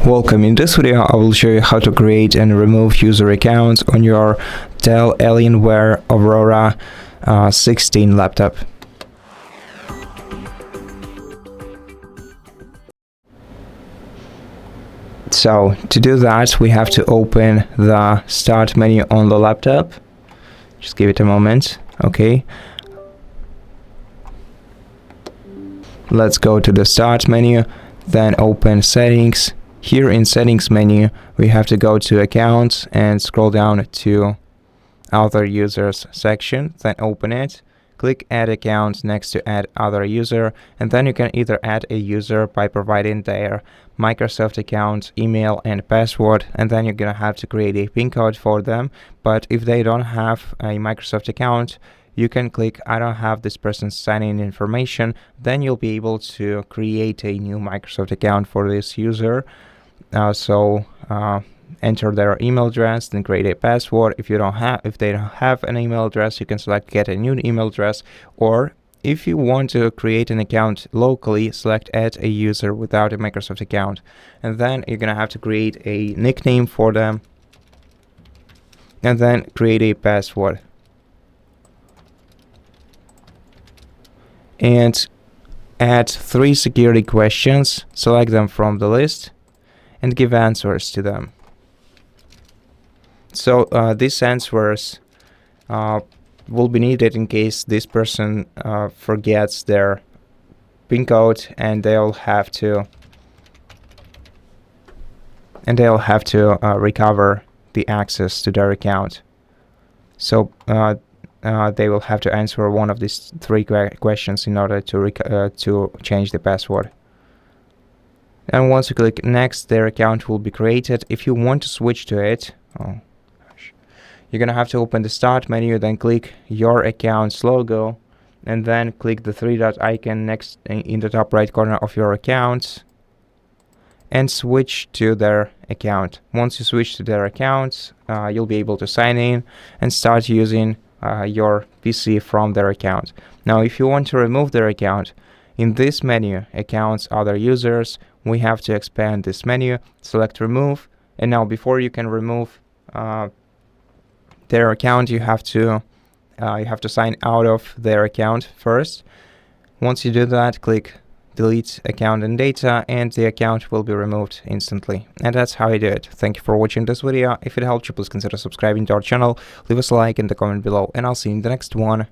Welcome. In this video I will show you how to create and remove user accounts on your Dell Alienware Aurora 16 laptop. So to do that, we have to open the start menu on the laptop. Just give it a moment. Okay, let's go to the start menu, then open settings. Here in settings menu, we have to go to accounts and scroll down to other users section, then open it. Click add account next to add other user, and then you can either add a user by providing their Microsoft account, email and password, and then you're gonna have to create a PIN code for them. But if they don't have a Microsoft account, you can click I don't have this person's sign-in information, then you'll be able to create a new Microsoft account for this user. Enter their email address, then create a password. If they don't have an email address, you can select get a new email address, or if you want to create an account locally, select add a user without a Microsoft account, and then you're gonna have to create a nickname for them and then create a password and add 3 security questions. Select them from the list and give answers to them. So these answers will be needed in case this person forgets their PIN code, and they'll have to recover the access to their account. So they will have to answer one of these 3 questions in order to change the password. And once you click next, their account will be created. If you want to switch to it, you're gonna have to open the start menu, then click your account's logo, and then click the 3-dot icon next in the top right corner of your account and switch to their account. Once you switch to their account, you'll be able to sign in and start using your PC from their account. Now if you want to remove their account, in this menu, accounts, other users, we have to expand this menu, select remove, and now before you can remove their account, you have to sign out of their account first. Once you do that, click delete account and data, and the account will be removed instantly. And that's how you do it. Thank you for watching this video. If it helped you, please consider subscribing to our channel, leave us a like in the comment below, and I'll see you in the next one.